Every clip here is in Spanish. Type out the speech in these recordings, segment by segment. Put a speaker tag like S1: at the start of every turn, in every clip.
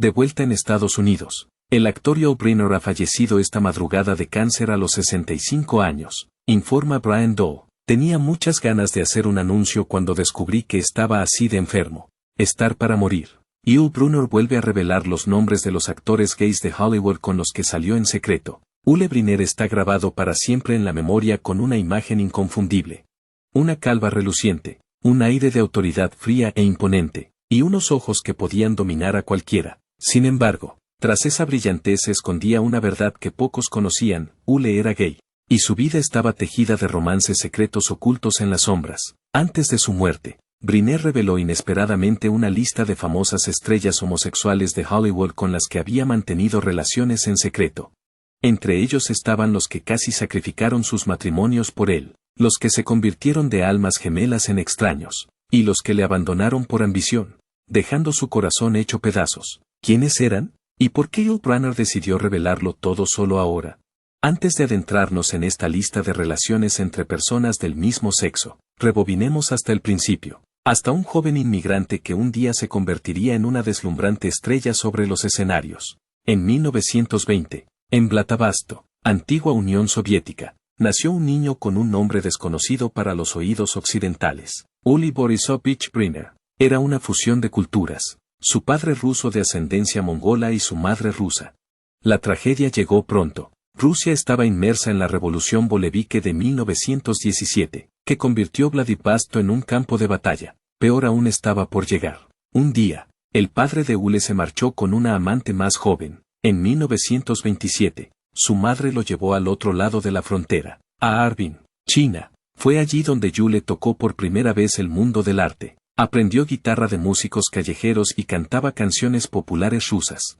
S1: De vuelta en Estados Unidos, el actor Yul Brynner ha fallecido esta madrugada de cáncer a los 65 años, informa Brian Doe. Tenía muchas ganas de hacer un anuncio cuando descubrí que estaba así de enfermo. Estar para morir. Yul Brynner vuelve a revelar los nombres de los actores gays de Hollywood con los que salió en secreto. Yul Brynner está grabado para siempre en la memoria con una imagen inconfundible. Una calva reluciente, un aire de autoridad fría e imponente, y unos ojos que podían dominar a cualquiera. Sin embargo, tras esa brillantez se escondía una verdad que pocos conocían: Yul era gay. Y su vida estaba tejida de romances secretos ocultos en las sombras. Antes de su muerte, Brynner reveló inesperadamente una lista de famosas estrellas homosexuales de Hollywood con las que había mantenido relaciones en secreto. Entre ellos estaban los que casi sacrificaron sus matrimonios por él, los que se convirtieron de almas gemelas en extraños, y los que le abandonaron por ambición, dejando su corazón hecho pedazos. ¿Quiénes eran? ¿Y por qué Yul Brynner decidió revelarlo todo solo ahora? Antes de adentrarnos en esta lista de relaciones entre personas del mismo sexo, rebobinemos hasta el principio, hasta un joven inmigrante que un día se convertiría en una deslumbrante estrella sobre los escenarios. En 1920, en Vladivosto, antigua Unión Soviética, nació un niño con un nombre desconocido para los oídos occidentales. Yuli Borisovich Brynner. Era una fusión de culturas, su padre ruso de ascendencia mongola y su madre rusa. La tragedia llegó pronto. Rusia estaba inmersa en la revolución bolchevique de 1917, que convirtió Vladivosto en un campo de batalla. Peor aún estaba por llegar. Un día, el padre de Yule se marchó con una amante más joven. En 1927, su madre lo llevó al otro lado de la frontera, a Harbin, China. Fue allí donde Yule tocó por primera vez el mundo del arte. Aprendió guitarra de músicos callejeros y cantaba canciones populares rusas.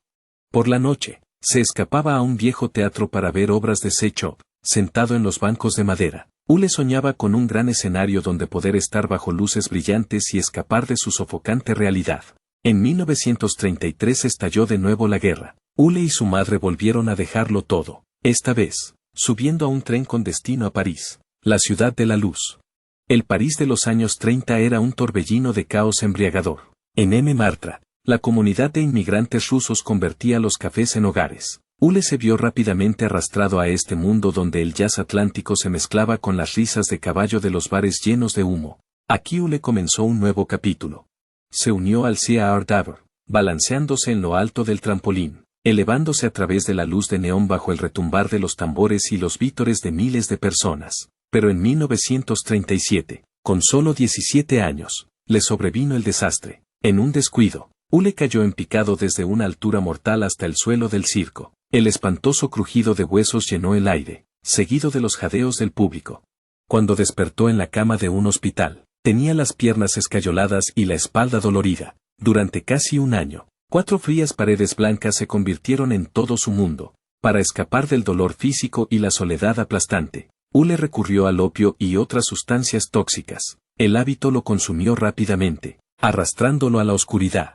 S1: Por la noche, se escapaba a un viejo teatro para ver obras de Chejov. Sentado en los bancos de madera, Yule soñaba con un gran escenario donde poder estar bajo luces brillantes y escapar de su sofocante realidad. En 1933 estalló de nuevo la guerra. Yule y su madre volvieron a dejarlo todo, esta vez, subiendo a un tren con destino a París, la ciudad de la luz. El París de los años 30 era un torbellino de caos embriagador. En M. Martra, la comunidad de inmigrantes rusos convertía los cafés en hogares. Yule se vio rápidamente arrastrado a este mundo donde el jazz atlántico se mezclaba con las risas de caballo de los bares llenos de humo. Aquí Yule comenzó un nuevo capítulo. Se unió al CAR, balanceándose en lo alto del trampolín, elevándose a través de la luz de neón bajo el retumbar de los tambores y los vítores de miles de personas. Pero en 1937, con solo 17 años, le sobrevino el desastre. En un descuido, Yule cayó en picado desde una altura mortal hasta el suelo del circo. El espantoso crujido de huesos llenó el aire, seguido de los jadeos del público. Cuando despertó en la cama de un hospital, tenía las piernas escayoladas y la espalda dolorida. Durante casi un año, 4 frías paredes blancas se convirtieron en todo su mundo. Para escapar del dolor físico y la soledad aplastante, Yule recurrió al opio y otras sustancias tóxicas. El hábito lo consumió rápidamente, arrastrándolo a la oscuridad.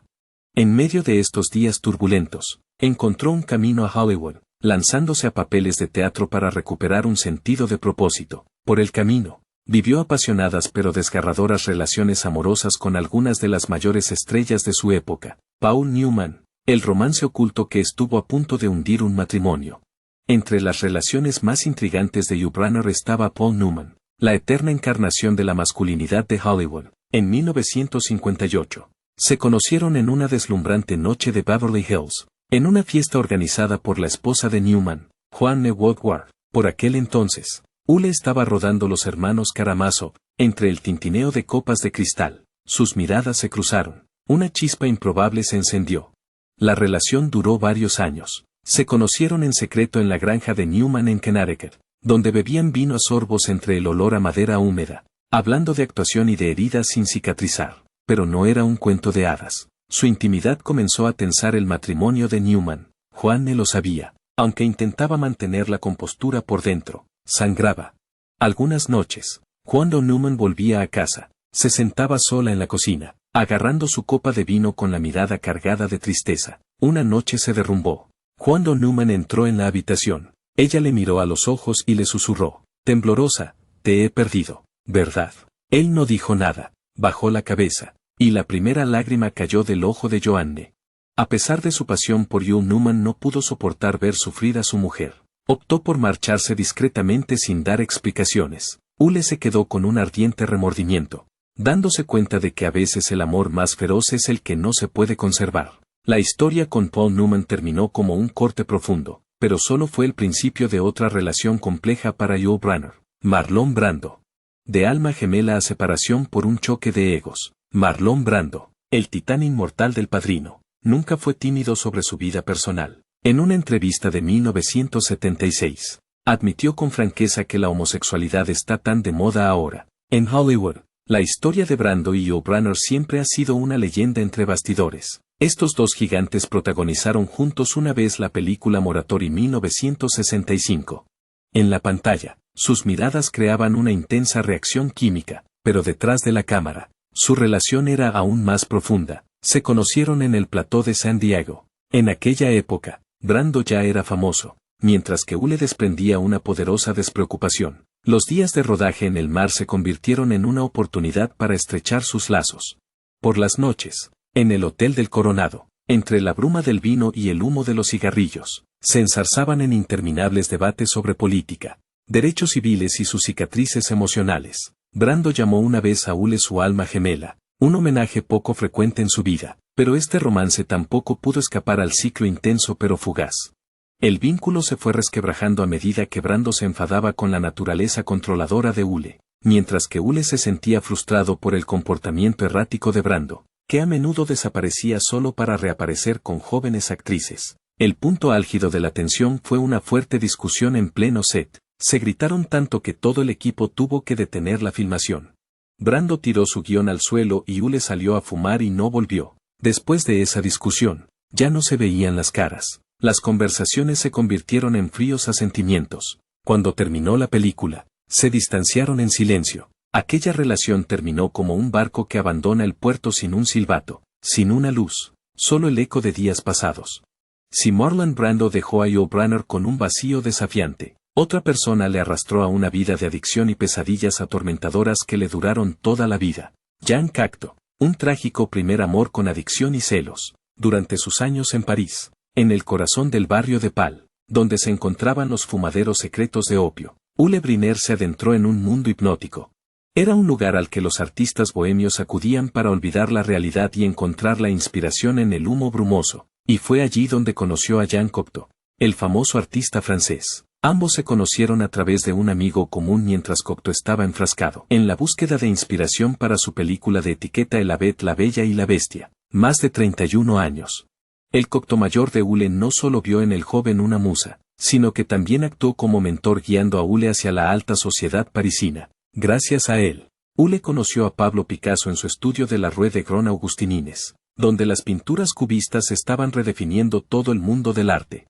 S1: En medio de estos días turbulentos, encontró un camino a Hollywood, lanzándose a papeles de teatro para recuperar un sentido de propósito. Por el camino, vivió apasionadas pero desgarradoras relaciones amorosas con algunas de las mayores estrellas de su época. Paul Newman, el romance oculto que estuvo a punto de hundir un matrimonio. Entre las relaciones más intrigantes de Yul Brynner estaba Paul Newman, la eterna encarnación de la masculinidad de Hollywood. En 1958, se conocieron en una deslumbrante noche de Beverly Hills, en una fiesta organizada por la esposa de Newman, Joanne Woodward. Por aquel entonces, Yule estaba rodando Los Hermanos Karamazov. Entre el tintineo de copas de cristal, sus miradas se cruzaron. Una chispa improbable se encendió. La relación duró varios años. Se conocieron en secreto en la granja de Newman en Connecticut, donde bebían vino a sorbos entre el olor a madera húmeda, hablando de actuación y de heridas sin cicatrizar. Pero no era un cuento de hadas. Su intimidad comenzó a tensar el matrimonio de Newman. Joanne lo sabía, aunque intentaba mantener la compostura por dentro, sangraba. Algunas noches, cuando Newman volvía a casa, se sentaba sola en la cocina, agarrando su copa de vino con la mirada cargada de tristeza. Una noche se derrumbó. Cuando Newman entró en la habitación, ella le miró a los ojos y le susurró, temblorosa, te he perdido, ¿verdad? Él no dijo nada, bajó la cabeza, y la primera lágrima cayó del ojo de Joanne. A pesar de su pasión por Yul, Newman no pudo soportar ver sufrir a su mujer. Optó por marcharse discretamente sin dar explicaciones. Ule se quedó con un ardiente remordimiento, dándose cuenta de que a veces el amor más feroz es el que no se puede conservar. La historia con Paul Newman terminó como un corte profundo, pero solo fue el principio de otra relación compleja para Yul Brynner. Marlon Brando. De alma gemela a separación por un choque de egos. Marlon Brando, el titán inmortal del Padrino, nunca fue tímido sobre su vida personal. En una entrevista de 1976, admitió con franqueza que la homosexualidad está tan de moda ahora. En Hollywood, la historia de Brando y Yul Brynner siempre ha sido una leyenda entre bastidores. Estos dos gigantes protagonizaron juntos una vez la película Moratori 1965. En la pantalla, sus miradas creaban una intensa reacción química, pero detrás de la cámara, su relación era aún más profunda. Se conocieron en el plató de San Diego. En aquella época, Brando ya era famoso, mientras que Ule desprendía una poderosa despreocupación. Los días de rodaje en el mar se convirtieron en una oportunidad para estrechar sus lazos. Por las noches, en el Hotel del Coronado, entre la bruma del vino y el humo de los cigarrillos, se enzarzaban en interminables debates sobre política, derechos civiles y sus cicatrices emocionales. Brando llamó una vez a Ule su alma gemela, un homenaje poco frecuente en su vida, pero este romance tampoco pudo escapar al ciclo intenso pero fugaz. El vínculo se fue resquebrajando a medida que Brando se enfadaba con la naturaleza controladora de Ule, mientras que Ule se sentía frustrado por el comportamiento errático de Brando, que a menudo desaparecía solo para reaparecer con jóvenes actrices. El punto álgido de la tensión fue una fuerte discusión en pleno set. Se gritaron tanto que todo el equipo tuvo que detener la filmación. Brando tiró su guión al suelo y Ule salió a fumar y no volvió. Después de esa discusión, ya no se veían las caras. Las conversaciones se convirtieron en fríos asentimientos. Cuando terminó la película, se distanciaron en silencio. Aquella relación terminó como un barco que abandona el puerto sin un silbato, sin una luz, solo el eco de días pasados. Si Marlon Brando dejó a Yul Brynner con un vacío desafiante, otra persona le arrastró a una vida de adicción y pesadillas atormentadoras que le duraron toda la vida. Jean Cocteau, un trágico primer amor con adicción y celos, durante sus años en París, en el corazón del barrio de Pal, donde se encontraban los fumaderos secretos de opio. Ule Brynner se adentró en un mundo hipnótico. Era un lugar al que los artistas bohemios acudían para olvidar la realidad y encontrar la inspiración en el humo brumoso, y fue allí donde conoció a Jean Cocteau, el famoso artista francés. Ambos se conocieron a través de un amigo común mientras Cocteau estaba enfrascado en la búsqueda de inspiración para su película de etiqueta El Abet, la Bella y la Bestia, más de 31 años. El Cocteau mayor de Ule no solo vio en el joven una musa, sino que también actuó como mentor guiando a Ule hacia la alta sociedad parisina. Gracias a él, Ule conoció a Pablo Picasso en su estudio de la Rue de Grand Augustinines, donde las pinturas cubistas estaban redefiniendo todo el mundo del arte.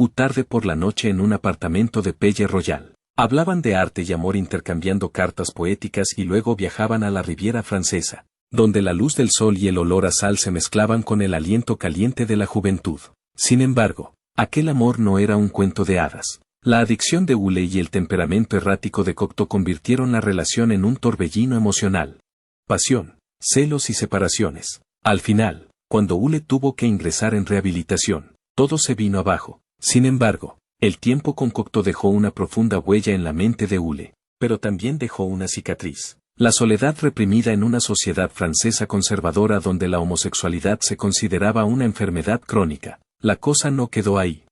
S1: Tarde por la noche en un apartamento de Palais Royal. Hablaban de arte y amor intercambiando cartas poéticas y luego viajaban a la Riviera Francesa, donde la luz del sol y el olor a sal se mezclaban con el aliento caliente de la juventud. Sin embargo, aquel amor no era un cuento de hadas. La adicción de Ule y el temperamento errático de Cocteau convirtieron la relación en un torbellino emocional. Pasión, celos y separaciones. Al final, cuando Ule tuvo que ingresar en rehabilitación, todo se vino abajo. Sin embargo, el tiempo con Cocteau dejó una profunda huella en la mente de Ule, pero también dejó una cicatriz. La soledad reprimida en una sociedad francesa conservadora donde la homosexualidad se consideraba una enfermedad crónica. La cosa no quedó ahí.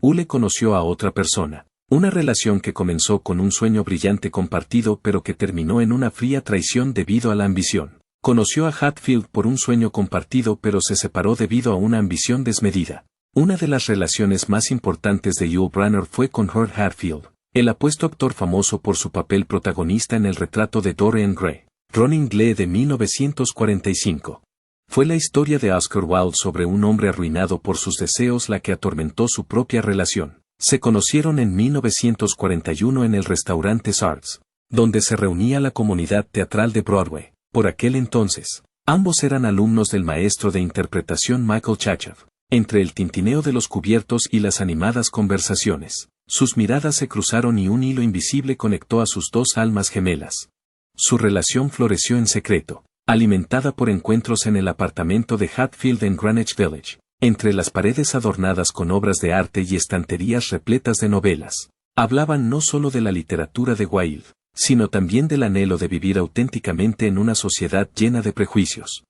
S1: Ule conoció a otra persona, una relación que comenzó con un sueño brillante compartido pero que terminó en una fría traición debido a la ambición. Conoció a Hatfield por un sueño compartido pero se separó debido a una ambición desmedida. Una de las relaciones más importantes de Yul Brynner fue con Howard Hatfield, el apuesto actor famoso por su papel protagonista en el retrato de Dorian Gray, Running Glee de 1945. Fue la historia de Oscar Wilde sobre un hombre arruinado por sus deseos la que atormentó su propia relación. Se conocieron en 1941 en el restaurante Sards, donde se reunía la comunidad teatral de Broadway. Por aquel entonces, ambos eran alumnos del maestro de interpretación Michael Chachev. Entre el tintineo de los cubiertos y las animadas conversaciones, sus miradas se cruzaron y un hilo invisible conectó a sus dos almas gemelas. Su relación floreció en secreto, alimentada por encuentros en el apartamento de Hatfield en Greenwich Village. Entre las paredes adornadas con obras de arte y estanterías repletas de novelas, hablaban no solo de la literatura de Wilde, sino también del anhelo de vivir auténticamente en una sociedad llena de prejuicios.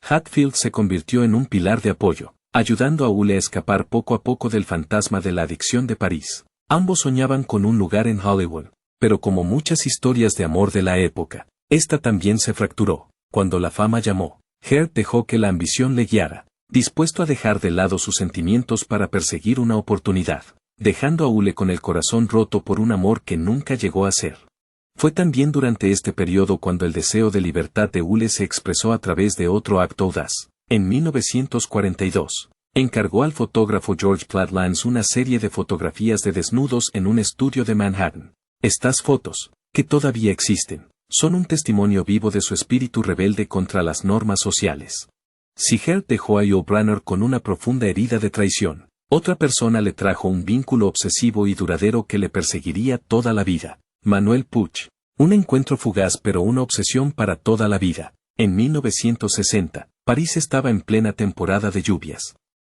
S1: Hatfield se convirtió en un pilar de apoyo, ayudando a Ule a escapar poco a poco del fantasma de la adicción de París. Ambos soñaban con un lugar en Hollywood, pero como muchas historias de amor de la época, esta también se fracturó. Cuando la fama llamó, Heard dejó que la ambición le guiara, dispuesto a dejar de lado sus sentimientos para perseguir una oportunidad, dejando a Ule con el corazón roto por un amor que nunca llegó a ser. Fue también durante este periodo cuando el deseo de libertad de Ule se expresó a través de otro acto audaz. En 1942, encargó al fotógrafo George Platt-Lance una serie de fotografías de desnudos en un estudio de Manhattan. Estas fotos, que todavía existen, son un testimonio vivo de su espíritu rebelde contra las normas sociales. Si Heard dejó a Yul Brynner con una profunda herida de traición, otra persona le trajo un vínculo obsesivo y duradero que le perseguiría toda la vida. Manuel Puig. Un encuentro fugaz pero una obsesión para toda la vida. En 1960, París estaba en plena temporada de lluvias.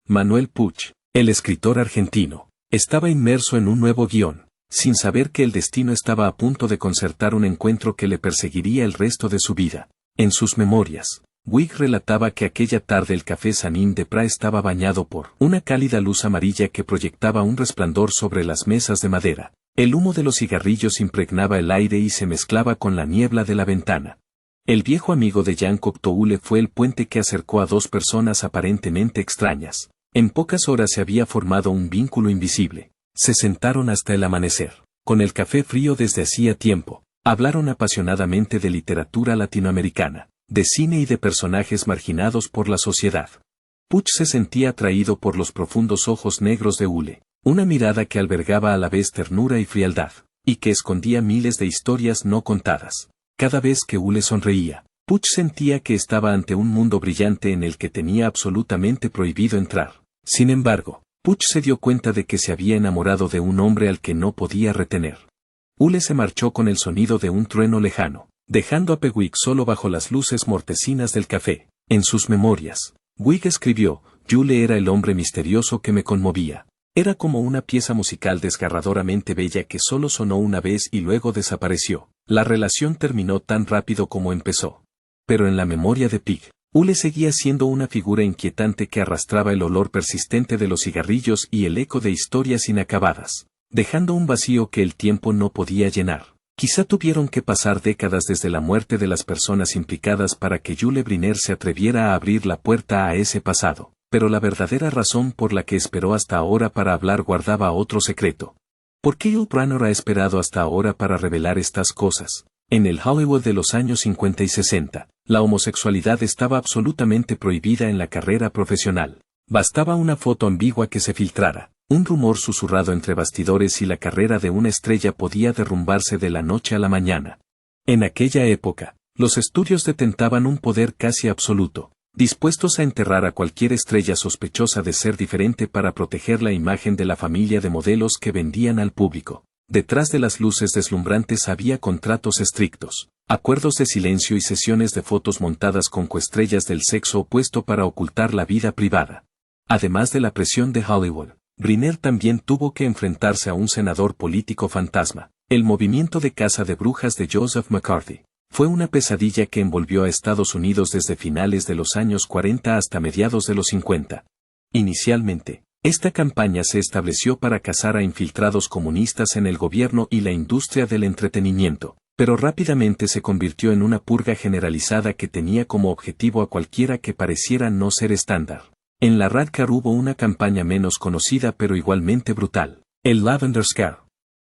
S1: Manuel Puig, el escritor argentino, estaba inmerso en un nuevo guión, sin saber que el destino estaba a punto de concertar un encuentro que le perseguiría el resto de su vida. En sus memorias, Puig relataba que aquella tarde el café Sanin de Prat estaba bañado por una cálida luz amarilla que proyectaba un resplandor sobre las mesas de madera. El humo de los cigarrillos impregnaba el aire y se mezclaba con la niebla de la ventana. El viejo amigo de Jean Cocteau Ule fue el puente que acercó a dos personas aparentemente extrañas. En pocas horas se había formado un vínculo invisible. Se sentaron hasta el amanecer. Con el café frío desde hacía tiempo, hablaron apasionadamente de literatura latinoamericana, de cine y de personajes marginados por la sociedad. Puig se sentía atraído por los profundos ojos negros de Ule, una mirada que albergaba a la vez ternura y frialdad, y que escondía miles de historias no contadas. Cada vez que Ule sonreía, Puig sentía que estaba ante un mundo brillante en el que tenía absolutamente prohibido entrar. Sin embargo, Puig se dio cuenta de que se había enamorado de un hombre al que no podía retener. Ule se marchó con el sonido de un trueno lejano, dejando a Puig solo bajo las luces mortecinas del café. En sus memorias, Puig escribió, Ule era el hombre misterioso que me conmovía. Era como una pieza musical desgarradoramente bella que solo sonó una vez y luego desapareció. La relación terminó tan rápido como empezó. Pero en la memoria de Puig, Ule seguía siendo una figura inquietante que arrastraba el olor persistente de los cigarrillos y el eco de historias inacabadas, dejando un vacío que el tiempo no podía llenar. Quizá tuvieron que pasar décadas desde la muerte de las personas implicadas para que Yul Brynner se atreviera a abrir la puerta a ese pasado. Pero la verdadera razón por la que esperó hasta ahora para hablar guardaba otro secreto. ¿Por qué Yul Brynner ha esperado hasta ahora para revelar estas cosas? En el Hollywood de los años 50 y 60, la homosexualidad estaba absolutamente prohibida en la carrera profesional. Bastaba una foto ambigua que se filtrara, un rumor susurrado entre bastidores y la carrera de una estrella podía derrumbarse de la noche a la mañana. En aquella época, los estudios detentaban un poder casi absoluto, dispuestos a enterrar a cualquier estrella sospechosa de ser diferente para proteger la imagen de la familia de modelos que vendían al público. Detrás de las luces deslumbrantes había contratos estrictos, acuerdos de silencio y sesiones de fotos montadas con coestrellas del sexo opuesto para ocultar la vida privada. Además de la presión de Hollywood, Brynner también tuvo que enfrentarse a un senador político fantasma. El movimiento de caza de brujas de Joseph McCarthy fue una pesadilla que envolvió a Estados Unidos desde finales de los años 40 hasta mediados de los 50. Inicialmente, esta campaña se estableció para cazar a infiltrados comunistas en el gobierno y la industria del entretenimiento, pero rápidamente se convirtió en una purga generalizada que tenía como objetivo a cualquiera que pareciera no ser estándar. En la Radcar hubo una campaña menos conocida pero igualmente brutal, el Lavender Scare.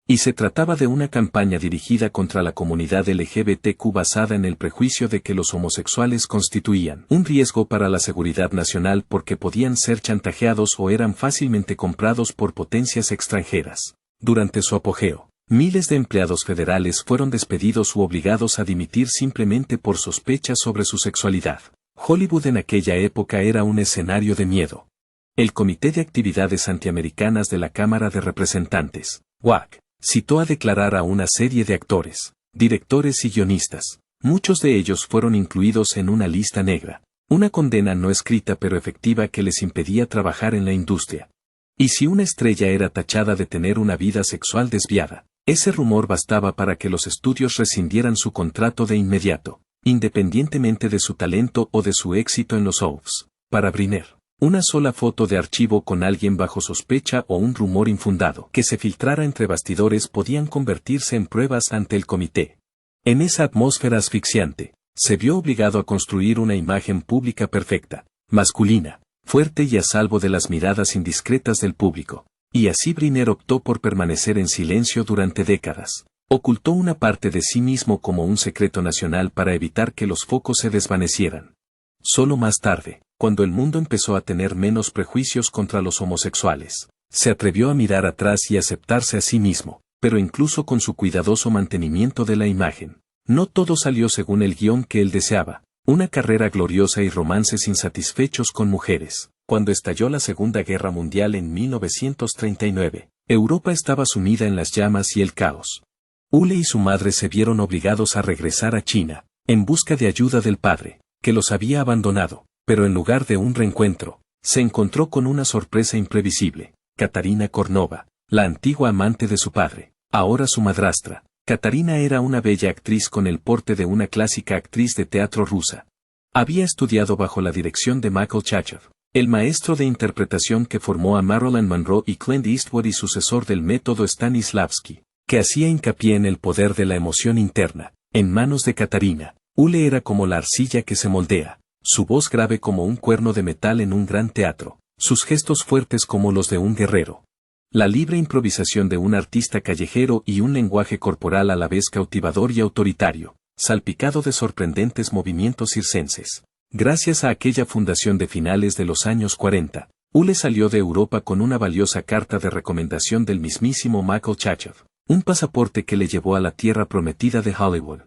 S1: Y se trataba de una campaña dirigida contra la comunidad LGBTQ basada en el prejuicio de que los homosexuales constituían un riesgo para la seguridad nacional porque podían ser chantajeados o eran fácilmente comprados por potencias extranjeras. Durante su apogeo, miles de empleados federales fueron despedidos u obligados a dimitir simplemente por sospechas sobre su sexualidad. Hollywood en aquella época era un escenario de miedo. El Comité de Actividades Antiamericanas de la Cámara de Representantes, WAC, citó a declarar a una serie de actores, directores y guionistas. Muchos de ellos fueron incluidos en una lista negra. Una condena no escrita pero efectiva que les impedía trabajar en la industria. Y si una estrella era tachada de tener una vida sexual desviada, ese rumor bastaba para que los estudios rescindieran su contrato de inmediato, independientemente de su talento o de su éxito en los OWS. Para Briner, una sola foto de archivo con alguien bajo sospecha o un rumor infundado que se filtrara entre bastidores podían convertirse en pruebas ante el comité. En esa atmósfera asfixiante, se vio obligado a construir una imagen pública perfecta, masculina, fuerte y a salvo de las miradas indiscretas del público. Y así Briner optó por permanecer en silencio durante décadas. Ocultó una parte de sí mismo como un secreto nacional para evitar que los focos se desvanecieran. Solo más tarde, cuando el mundo empezó a tener menos prejuicios contra los homosexuales, se atrevió a mirar atrás y aceptarse a sí mismo, pero incluso con su cuidadoso mantenimiento de la imagen. No todo salió según el guión que él deseaba, una carrera gloriosa y romances insatisfechos con mujeres. Cuando estalló la Segunda Guerra Mundial en 1939, Europa estaba sumida en las llamas y el caos. Ule y su madre se vieron obligados a regresar a China, en busca de ayuda del padre, que los había abandonado, pero en lugar de un reencuentro, se encontró con una sorpresa imprevisible: Katarina Kornova, la antigua amante de su padre, ahora su madrastra. Katarina era una bella actriz con el porte de una clásica actriz de teatro rusa. Había estudiado bajo la dirección de Michael Chachev, el maestro de interpretación que formó a Marilyn Monroe y Clint Eastwood y sucesor del método Stanislavski, que hacía hincapié en el poder de la emoción interna. En manos de Katarina, Ule era como la arcilla que se moldea, su voz grave como un cuerno de metal en un gran teatro, sus gestos fuertes como los de un guerrero. La libre improvisación de un artista callejero y un lenguaje corporal a la vez cautivador y autoritario, salpicado de sorprendentes movimientos circenses. Gracias a aquella fundación de finales de los años 40, Ule salió de Europa con una valiosa carta de recomendación del mismísimo Michael Chachev, un pasaporte que le llevó a la tierra prometida de Hollywood.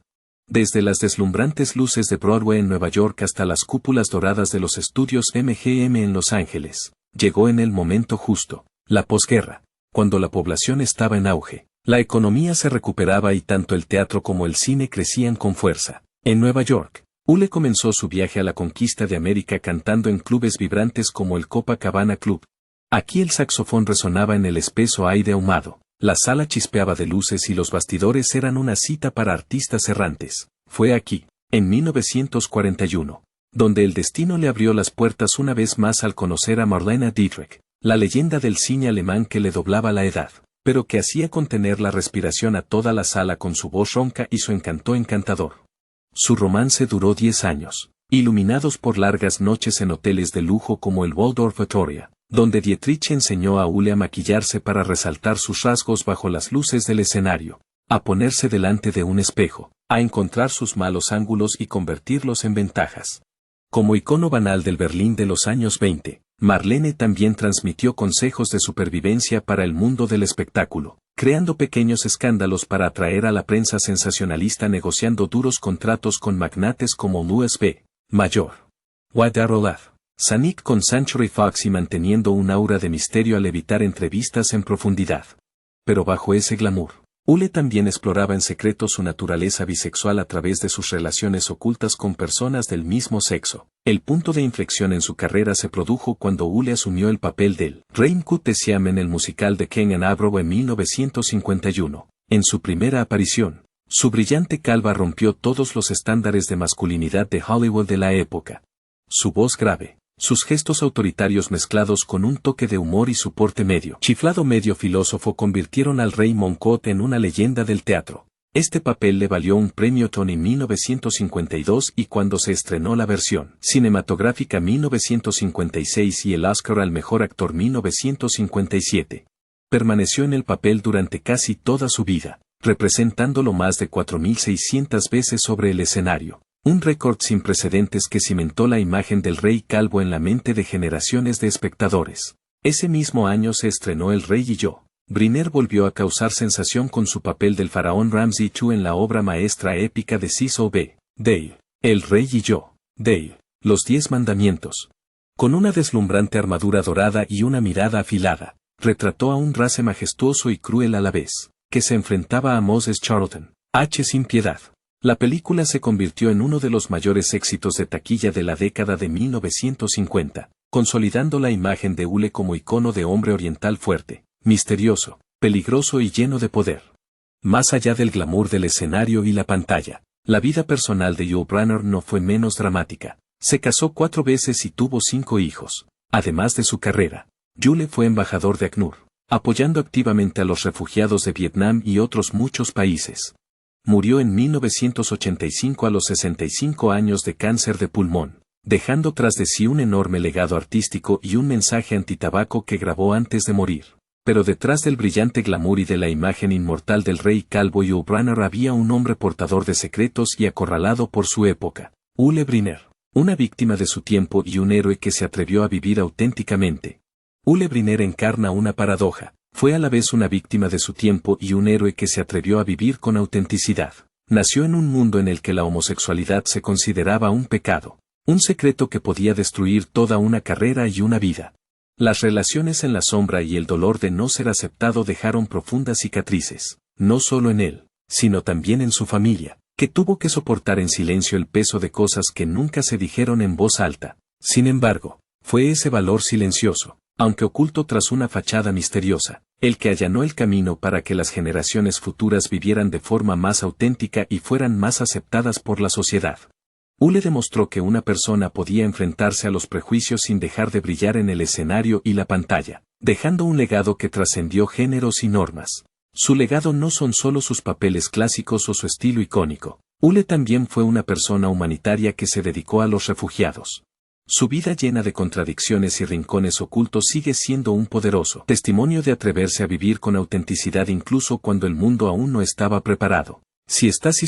S1: Desde las deslumbrantes luces de Broadway en Nueva York hasta las cúpulas doradas de los estudios MGM en Los Ángeles, llegó en el momento justo, la posguerra, cuando la población estaba en auge, la economía se recuperaba y tanto el teatro como el cine crecían con fuerza. En Nueva York, Ule comenzó su viaje a la conquista de América cantando en clubes vibrantes como el Copacabana Club. Aquí el saxofón resonaba en el espeso aire ahumado. La sala chispeaba de luces y los bastidores eran una cita para artistas errantes. Fue aquí, en 1941, donde el destino le abrió las puertas una vez más al conocer a Marlene Dietrich, la leyenda del cine alemán que le doblaba la edad, pero que hacía contener la respiración a toda la sala con su voz ronca y su encanto encantador. Su romance duró 10 años, iluminados por largas noches en hoteles de lujo como el Waldorf Astoria, donde Dietrich enseñó a Ule a maquillarse para resaltar sus rasgos bajo las luces del escenario, a ponerse delante de un espejo, a encontrar sus malos ángulos y convertirlos en ventajas. Como icono banal del Berlín de los años 20, Marlene también transmitió consejos de supervivencia para el mundo del espectáculo, creando pequeños escándalos para atraer a la prensa sensacionalista, negociando duros contratos con magnates como Louis B. Mayor, Wydad Olaf, Zanuck con Century Fox y manteniendo un aura de misterio al evitar entrevistas en profundidad. Pero bajo ese glamour, Ule también exploraba en secreto su naturaleza bisexual a través de sus relaciones ocultas con personas del mismo sexo. El punto de inflexión en su carrera se produjo cuando Ule asumió el papel del Reim Kut Siam en el musical de Ken and Abro en 1951. En su primera aparición, su brillante calva rompió todos los estándares de masculinidad de Hollywood de la época. Su voz grave, sus gestos autoritarios mezclados con un toque de humor y su porte medio chiflado medio filósofo convirtieron al rey Moncote en una leyenda del teatro. Este papel le valió un premio Tony en 1952 y cuando se estrenó la versión cinematográfica 1956 y el Oscar al mejor actor 1957. Permaneció en el papel durante casi toda su vida, representándolo más de 4.600 veces sobre el escenario. Un récord sin precedentes que cimentó la imagen del rey calvo en la mente de generaciones de espectadores. Ese mismo año se estrenó El Rey y Yo. Briner volvió a causar sensación con su papel del faraón Ramsey II en la obra maestra épica de Cecil B. Dale, El Rey y Yo, Dale, Los 10 Mandamientos. Con una deslumbrante armadura dorada y una mirada afilada, retrató a un race majestuoso y cruel a la vez, que se enfrentaba a Moses Charlton, H. sin piedad. La película se convirtió en uno de los mayores éxitos de taquilla de la década de 1950, consolidando la imagen de Ule como icono de hombre oriental fuerte, misterioso, peligroso y lleno de poder. Más allá del glamour del escenario y la pantalla, la vida personal de Yul Brynner no fue menos dramática. Se casó 4 veces y tuvo 5 hijos. Además de su carrera, Yule fue embajador de ACNUR, apoyando activamente a los refugiados de Vietnam y otros muchos países. Murió en 1985 a los 65 años de cáncer de pulmón, dejando tras de sí un enorme legado artístico y un mensaje antitabaco que grabó antes de morir. Pero detrás del brillante glamour y de la imagen inmortal del rey calvo Yul Brynner había un hombre portador de secretos y acorralado por su época, Ule Brynner, una víctima de su tiempo y un héroe que se atrevió a vivir auténticamente. Ule Brynner encarna una paradoja. Fue a la vez una víctima de su tiempo y un héroe que se atrevió a vivir con autenticidad. Nació en un mundo en el que la homosexualidad se consideraba un pecado, un secreto que podía destruir toda una carrera y una vida. Las relaciones en la sombra y el dolor de no ser aceptado dejaron profundas cicatrices, no solo en él, sino también en su familia, que tuvo que soportar en silencio el peso de cosas que nunca se dijeron en voz alta. Sin embargo, fue ese valor silencioso, aunque oculto tras una fachada misteriosa, el que allanó el camino para que las generaciones futuras vivieran de forma más auténtica y fueran más aceptadas por la sociedad. Ule demostró que una persona podía enfrentarse a los prejuicios sin dejar de brillar en el escenario y la pantalla, dejando un legado que trascendió géneros y normas. Su legado no son solo sus papeles clásicos o su estilo icónico. Ule también fue una persona humanitaria que se dedicó a los refugiados. Su vida llena de contradicciones y rincones ocultos sigue siendo un poderoso testimonio de atreverse a vivir con autenticidad incluso cuando el mundo aún no estaba preparado. Si estás